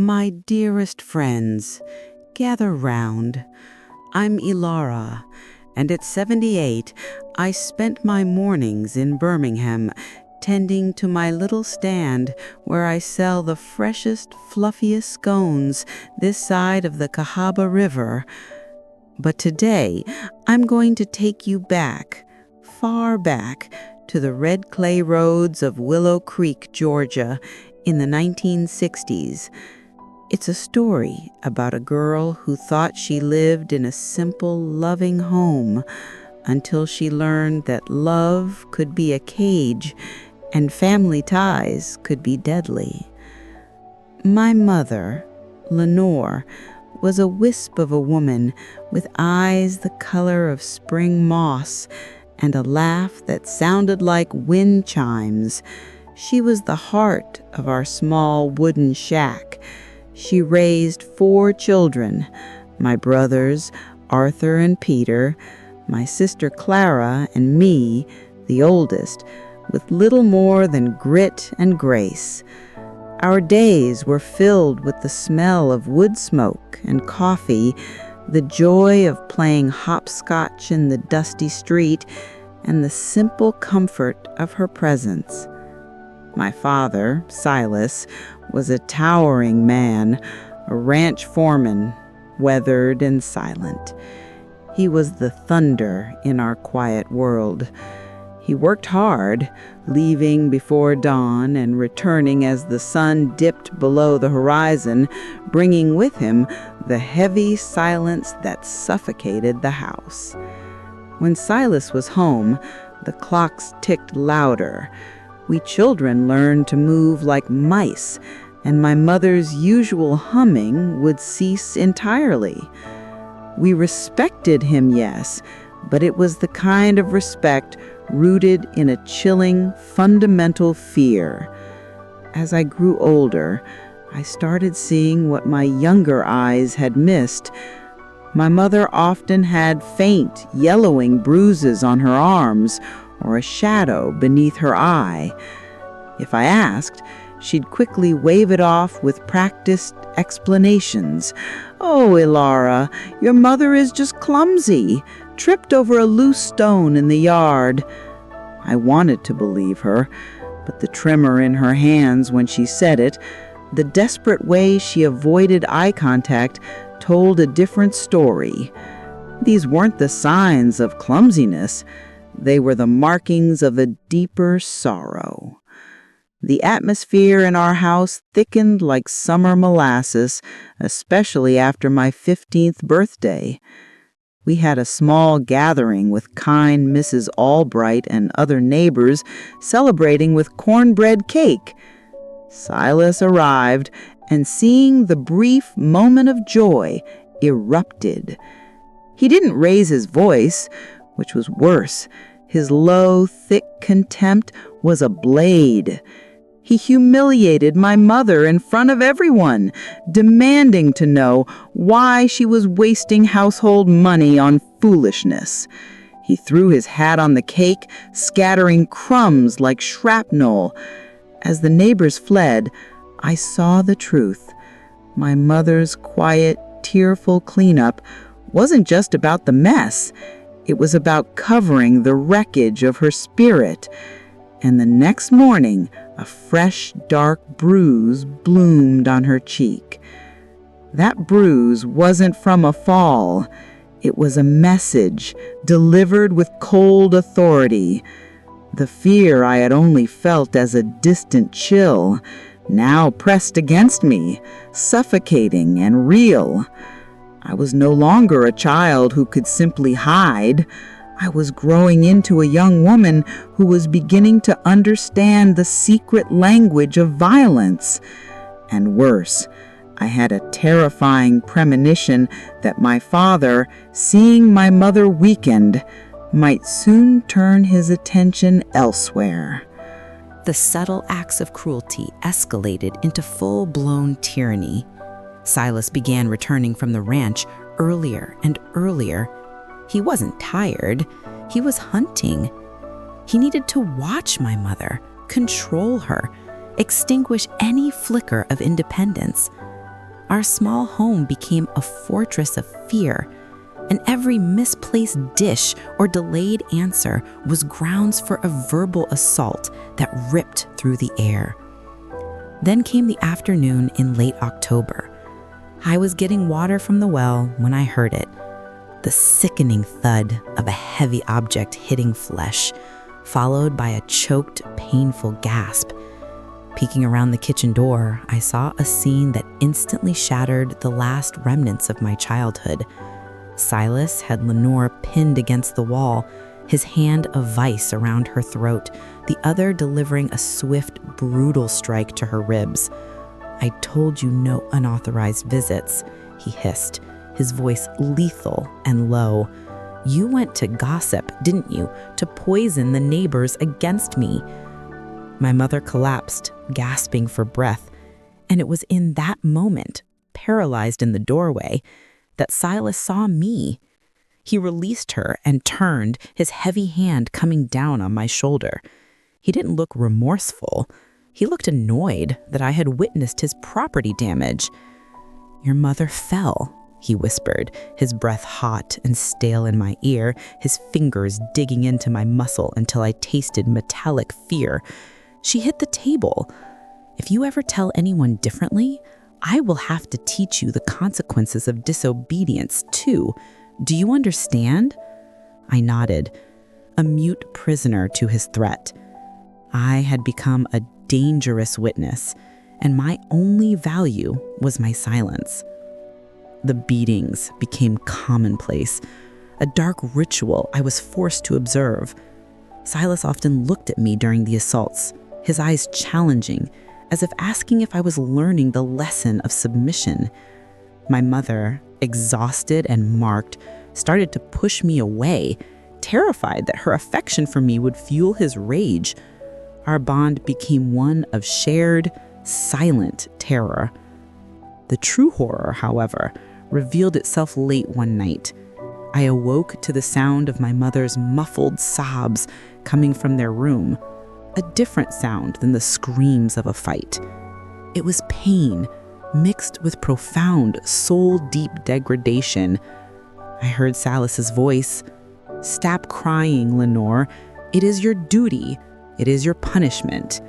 My dearest friends, gather round. I'm Ilara, and at 78, I spent my mornings in Birmingham tending to my little stand where I sell the freshest, fluffiest scones this side of the Cahaba River. But today, I'm going to take you back, far back, to the red clay roads of Willow Creek, Georgia, in the 1960s. It's a story about a girl who thought she lived in a simple, loving home until she learned that love could be a cage and family ties could be deadly. My mother, Lenore, was a wisp of a woman with eyes the color of spring moss and a laugh that sounded like wind chimes. She was the heart of our small wooden shack. She raised 4 children, my brothers, Arthur and Peter, my sister Clara, and me, the oldest, with little more than grit and grace. Our days were filled with the smell of wood smoke and coffee, the joy of playing hopscotch in the dusty street, and the simple comfort of her presence. My father, Silas, was a towering man, a ranch foreman, weathered and silent. He was the thunder in our quiet world. He worked hard, leaving before dawn and returning as the sun dipped below the horizon, bringing with him the heavy silence that suffocated the house. When Silas was home, the clocks ticked louder. We children learned to move like mice, and my mother's usual humming would cease entirely. We respected him, yes, but it was the kind of respect rooted in a chilling, fundamental fear. As I grew older, I started seeing what my younger eyes had missed. My mother often had faint, yellowing bruises on her arms or a shadow beneath her eye. If I asked, she'd quickly wave it off with practiced explanations. "Oh, Ilara, your mother is just clumsy, tripped over a loose stone in the yard." I wanted to believe her, but the tremor in her hands when she said it, the desperate way she avoided eye contact, told a different story. These weren't the signs of clumsiness. They were the markings of a deeper sorrow. The atmosphere in our house thickened like summer molasses, especially after my 15th birthday. We had a small gathering with kind Mrs. Albright and other neighbors celebrating with cornbread cake. Silas arrived, and seeing the brief moment of joy, erupted. He didn't raise his voice, which was worse. His low, thick contempt was a blade. He humiliated my mother in front of everyone, demanding to know why she was wasting household money on foolishness. He threw his hat on the cake, scattering crumbs like shrapnel. As the neighbors fled, I saw the truth. My mother's quiet, tearful cleanup wasn't just about the mess. It was about covering the wreckage of her spirit. And the next morning, a fresh, dark bruise bloomed on her cheek. That bruise wasn't from a fall. It was a message delivered with cold authority. The fear I had only felt as a distant chill now pressed against me, suffocating and real. I was no longer a child who could simply hide. I was growing into a young woman who was beginning to understand the secret language of violence. And worse, I had a terrifying premonition that my father, seeing my mother weakened, might soon turn his attention elsewhere. The subtle acts of cruelty escalated into full-blown tyranny. Silas began returning from the ranch earlier and earlier. He wasn't tired. He was hunting. He needed to watch my mother, control her, extinguish any flicker of independence. Our small home became a fortress of fear, and every misplaced dish or delayed answer was grounds for a verbal assault that ripped through the air. Then came the afternoon in late October. I was getting water from the well when I heard it, the sickening thud of a heavy object hitting flesh, followed by a choked, painful gasp. Peeking around the kitchen door, I saw a scene that instantly shattered the last remnants of my childhood. Silas had Lenore pinned against the wall, his hand a vice around her throat, the other delivering a swift, brutal strike to her ribs. "I told you no unauthorized visits," he hissed, his voice lethal and low. "You went to gossip, didn't you, to poison the neighbors against me?" My mother collapsed, gasping for breath, and it was in that moment, paralyzed in the doorway, that Silas saw me. He released her and turned, his heavy hand coming down on my shoulder. He didn't look remorseful. He looked annoyed that I had witnessed his property damage. "Your mother fell," he whispered, his breath hot and stale in my ear, his fingers digging into my muscle until I tasted metallic fear. "She hit the table. If you ever tell anyone differently, I will have to teach you the consequences of disobedience, too. Do you understand?" I nodded, a mute prisoner to his threat. I had become a dangerous witness, and my only value was my silence. The beatings became commonplace, a dark ritual I was forced to observe. Silas often looked at me during the assaults, his eyes challenging, as if asking if I was learning the lesson of submission. My mother, exhausted and marked, started to push me away, terrified that her affection for me would fuel his rage. Our bond became one of shared, silent terror. The true horror, however, revealed itself late one night. I awoke to the sound of my mother's muffled sobs coming from their room, a different sound than the screams of a fight. It was pain, mixed with profound, soul-deep degradation. I heard Silas's voice. "Stop crying, Lenore. It is your duty. It is your punishment."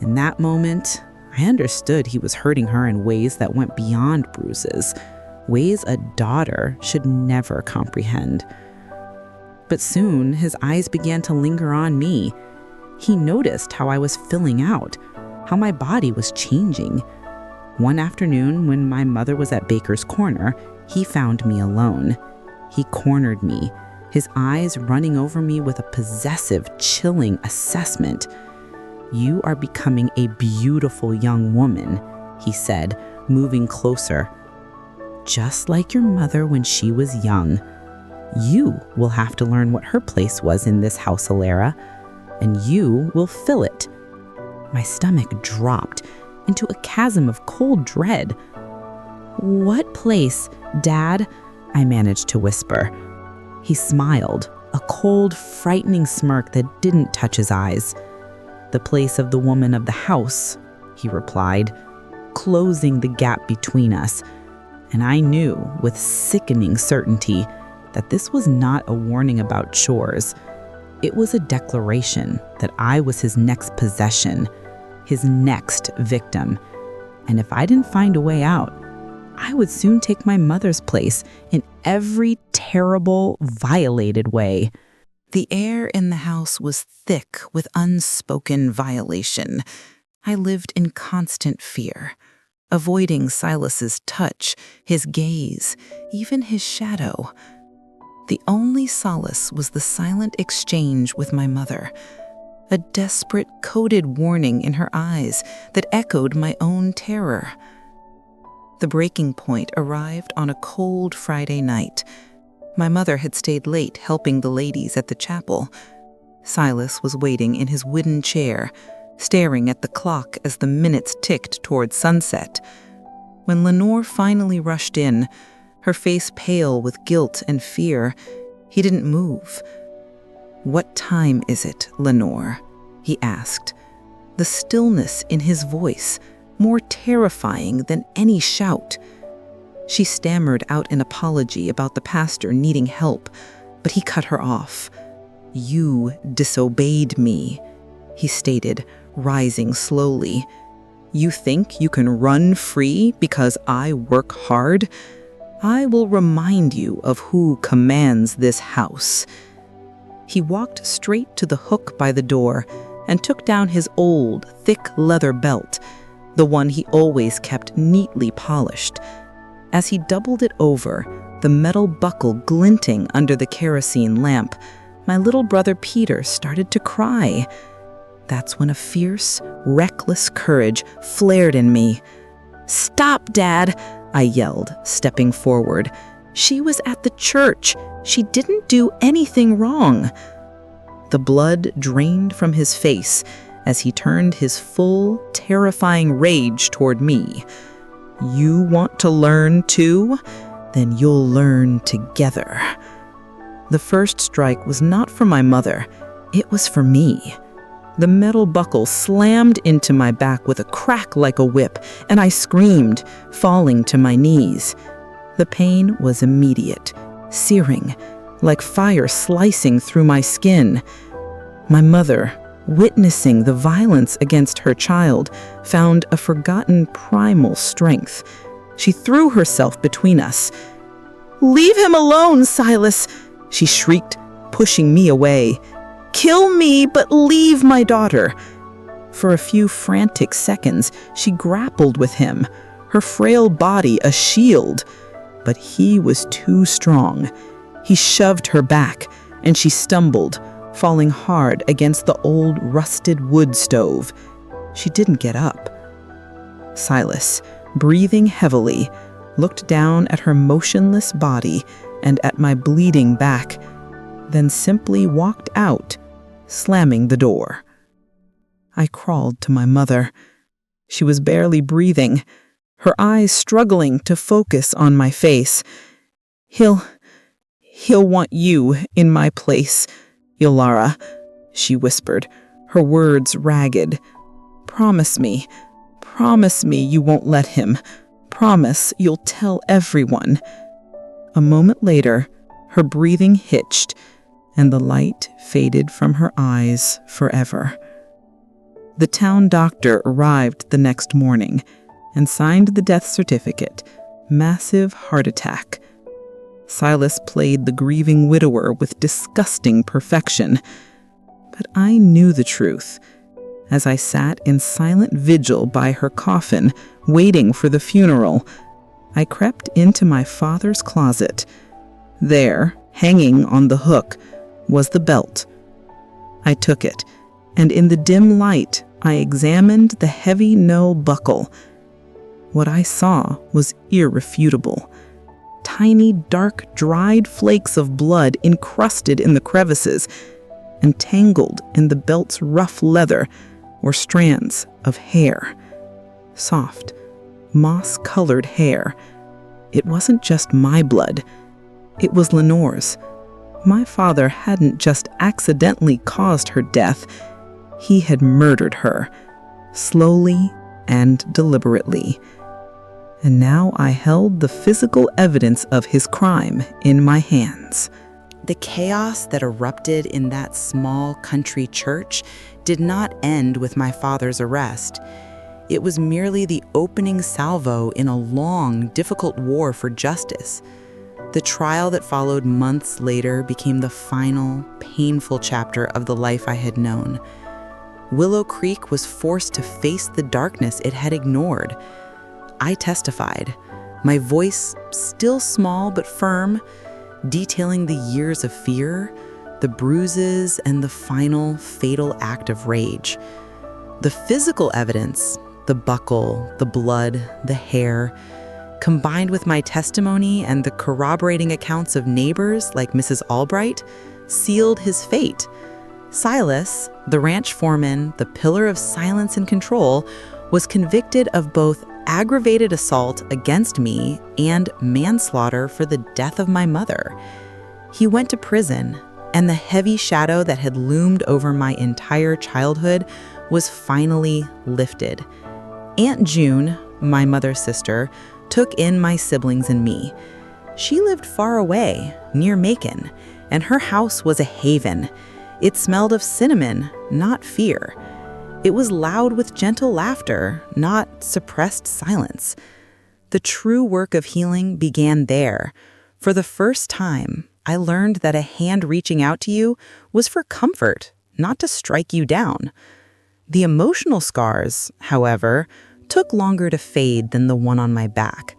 In that moment, I understood he was hurting her in ways that went beyond bruises, ways a daughter should never comprehend. But soon, his eyes began to linger on me. He noticed how I was filling out, how my body was changing. One afternoon, when my mother was at Baker's Corner, he found me alone. He cornered me, his eyes running over me with a possessive, chilling assessment. "You are becoming a beautiful young woman," he said, moving closer. "Just like your mother when she was young. You will have to learn what her place was in this house, Alara, and you will fill it." My stomach dropped into a chasm of cold dread. "What place, Dad?" I managed to whisper. He smiled, a cold, frightening smirk that didn't touch his eyes. "The place of the woman of the house," he replied, closing the gap between us. And I knew with sickening certainty that this was not a warning about chores. It was a declaration that I was his next possession, his next victim. And if I didn't find a way out, I would soon take my mother's place in every terrible, violated way. The air in the house was thick with unspoken violation. I lived in constant fear, avoiding Silas's touch, his gaze, even his shadow. The only solace was the silent exchange with my mother, a desperate, coded warning in her eyes that echoed my own terror. The breaking point arrived on a cold Friday night. My mother had stayed late helping the ladies at the chapel. Silas was waiting in his wooden chair, staring at the clock as the minutes ticked toward sunset. When Lenore finally rushed in, her face pale with guilt and fear, he didn't move. "What time is it, Lenore?" he asked. The stillness in his voice more terrifying than any shout. She stammered out an apology about the pastor needing help, but he cut her off. "You disobeyed me," he stated, rising slowly. "You think you can run free because I work hard? I will remind you of who commands this house." He walked straight to the hook by the door and took down his old, thick leather belt, the one he always kept neatly polished. As he doubled it over, the metal buckle glinting under the kerosene lamp, my little brother Peter started to cry. That's when a fierce, reckless courage flared in me. "Stop, Dad!" I yelled, stepping forward. "She was at the church. She didn't do anything wrong." The blood drained from his face as he turned his full, terrifying rage toward me. "You want to learn too? Then you'll learn together." The first strike was not for my mother. It was for me. The metal buckle slammed into my back with a crack like a whip, and I screamed, falling to my knees. The pain was immediate, searing, like fire slicing through my skin. My mother, witnessing the violence against her child, found a forgotten primal strength. She threw herself between us. "Leave him alone, Silas!" she shrieked, pushing me away. "Kill me, but leave my daughter." For a few frantic seconds, she grappled with him, her frail body a shield. But he was too strong. He shoved her back, and she stumbled, falling hard against the old rusted wood stove. She didn't get up. Silas, breathing heavily, looked down at her motionless body and at my bleeding back, then simply walked out, slamming the door. I crawled to my mother. She was barely breathing, her eyes struggling to focus on my face. He'll want you in my place, Ilara," she whispered, her words ragged. Promise me you won't let him. Promise you'll tell everyone." A moment later, her breathing hitched, and the light faded from her eyes forever. The town doctor arrived the next morning and signed the death certificate, "Massive heart attack." Silas played the grieving widower with disgusting perfection. But I knew the truth. As I sat in silent vigil by her coffin, waiting for the funeral, I crept into my father's closet. There, hanging on the hook, was the belt. I took it, and in the dim light, I examined the heavy no buckle. What I saw was irrefutable. Tiny, dark, dried flakes of blood encrusted in the crevices, and tangled in the belt's rough leather were strands of hair. Soft, moss-colored hair. It wasn't just my blood. It was Lenore's. My father hadn't just accidentally caused her death. He had murdered her, slowly and deliberately. And now I held the physical evidence of his crime in my hands. The chaos that erupted in that small country church did not end with my father's arrest. It was merely the opening salvo in a long, difficult war for justice. The trial that followed months later became the final, painful chapter of the life I had known. Willow Creek was forced to face the darkness it had ignored. I testified, my voice still small but firm, detailing the years of fear, the bruises, and the final fatal act of rage. The physical evidence, the buckle, the blood, the hair, combined with my testimony and the corroborating accounts of neighbors like Mrs. Albright, sealed his fate. Silas, the ranch foreman, the pillar of silence and control, was convicted of both aggravated assault against me and manslaughter for the death of my mother. He went to prison, and the heavy shadow that had loomed over my entire childhood was finally lifted. Aunt June, my mother's sister, took in my siblings and me. She lived far away, near Macon, and her house was a haven. It smelled of cinnamon, not fear. It was loud with gentle laughter, not suppressed silence. The true work of healing began there. For the first time, I learned that a hand reaching out to you was for comfort, not to strike you down. The emotional scars, however, took longer to fade than the one on my back.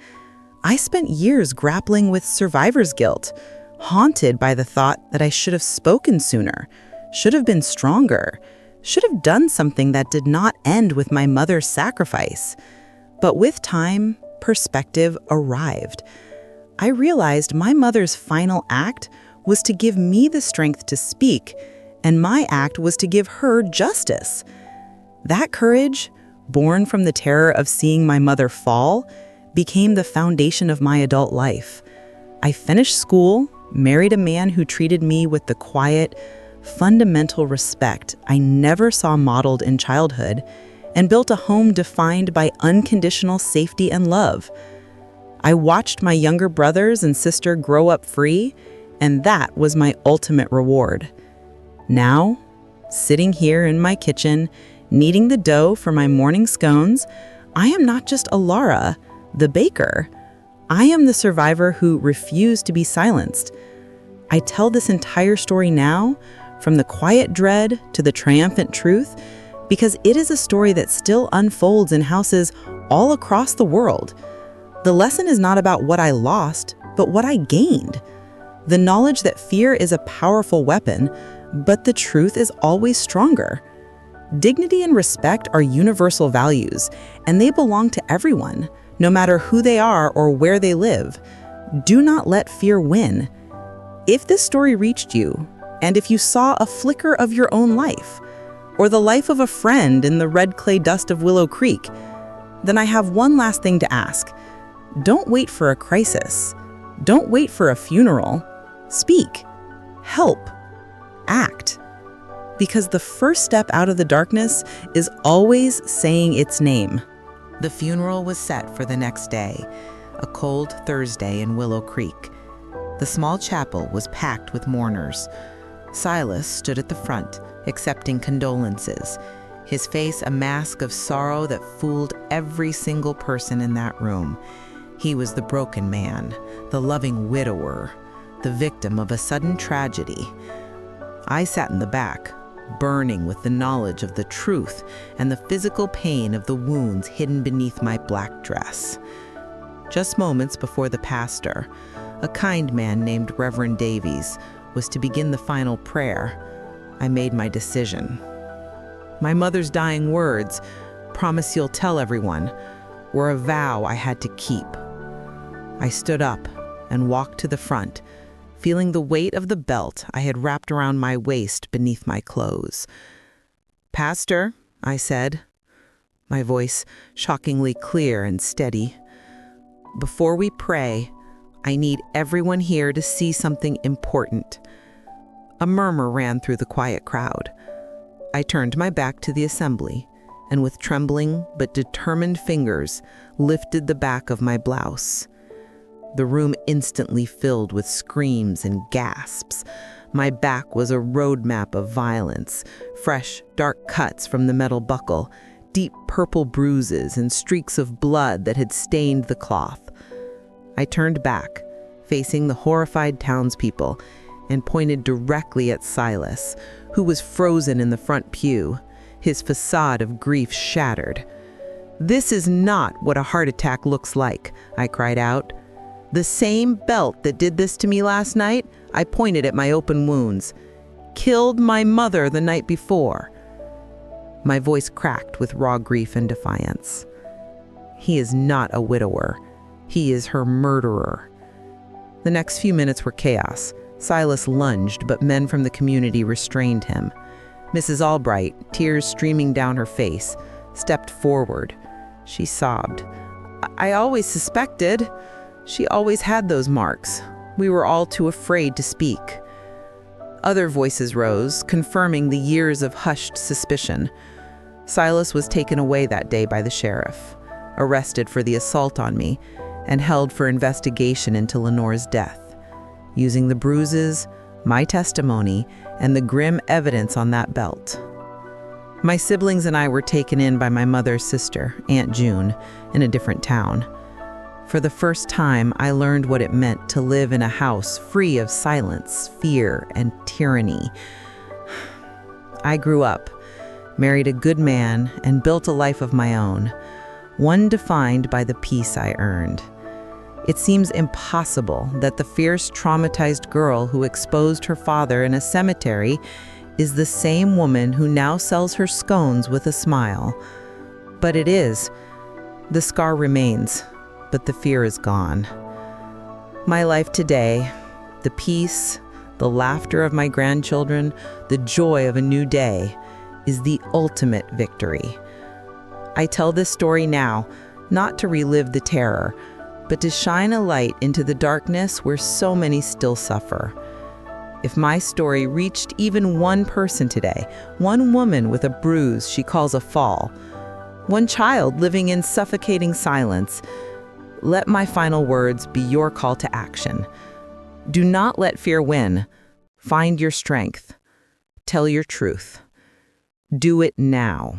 I spent years grappling with survivor's guilt, haunted by the thought that I should have spoken sooner, should have been stronger, should have done something that did not end with my mother's sacrifice. But with time, perspective arrived. I realized my mother's final act was to give me the strength to speak, and my act was to give her justice. That courage, born from the terror of seeing my mother fall, became the foundation of my adult life. I finished school, married a man who treated me with the quiet, fundamental respect I never saw modeled in childhood, and built a home defined by unconditional safety and love. I watched my younger brothers and sister grow up free, and that was my ultimate reward. Now, sitting here in my kitchen, kneading the dough for my morning scones, I am not just Ilara, the baker. I am the survivor who refused to be silenced. I tell this entire story now, from the quiet dread to the triumphant truth, because it is a story that still unfolds in houses all across the world. The lesson is not about what I lost, but what I gained. The knowledge that fear is a powerful weapon, but the truth is always stronger. Dignity and respect are universal values, and they belong to everyone, no matter who they are or where they live. Do not let fear win. If this story reached you, and if you saw a flicker of your own life, or the life of a friend in the red clay dust of Willow Creek, then I have one last thing to ask. Don't wait for a crisis. Don't wait for a funeral. Speak. Help. Act. Because the first step out of the darkness is always saying its name. The funeral was set for the next day, a cold Thursday in Willow Creek. The small chapel was packed with mourners. Silas stood at the front, accepting condolences, his face a mask of sorrow that fooled every single person in that room. He was the broken man, the loving widower, the victim of a sudden tragedy. I sat in the back, burning with the knowledge of the truth and the physical pain of the wounds hidden beneath my black dress. Just moments before the pastor, a kind man named Reverend Davies, was to begin the final prayer, I made my decision. My mother's dying words, "Promise you'll tell everyone," were a vow I had to keep. I stood up and walked to the front, feeling the weight of the belt I had wrapped around my waist beneath my clothes. "Pastor," I said, my voice shockingly clear and steady, "before we pray, I need everyone here to see something important." A murmur ran through the quiet crowd. I turned my back to the assembly and with trembling but determined fingers lifted the back of my blouse. The room instantly filled with screams and gasps. My back was a roadmap of violence, fresh, dark cuts from the metal buckle, deep purple bruises and streaks of blood that had stained the cloth. I turned back, facing the horrified townspeople, and pointed directly at Silas, who was frozen in the front pew, his facade of grief shattered. "This is not what a heart attack looks like," I cried out. "The same belt that did this to me last night," I pointed at my open wounds, "killed my mother the night before." My voice cracked with raw grief and defiance. "He is not a widower. He is her murderer." The next few minutes were chaos. Silas lunged, but men from the community restrained him. Mrs. Albright, tears streaming down her face, stepped forward. She sobbed. I always suspected. She always had those marks. We were all too afraid to speak." Other voices rose, confirming the years of hushed suspicion. Silas was taken away that day by the sheriff, arrested for the assault on me, and held for investigation into Lenore's death, using the bruises, my testimony, and the grim evidence on that belt. My siblings and I were taken in by my mother's sister, Aunt June, in a different town. For the first time, I learned what it meant to live in a house free of silence, fear, and tyranny. I grew up, married a good man, and built a life of my own, one defined by the peace I earned. It seems impossible that the fierce, traumatized girl who exposed her father in a cemetery is the same woman who now sells her scones with a smile. But it is. The scar remains, but the fear is gone. My life today, the peace, the laughter of my grandchildren, the joy of a new day, is the ultimate victory. I tell this story now, not to relive the terror, but to shine a light into the darkness where so many still suffer. If my story reached even one person today, one woman with a bruise she calls a fall, one child living in suffocating silence, let my final words be your call to action. Do not let fear win. Find your strength. Tell your truth. Do it now.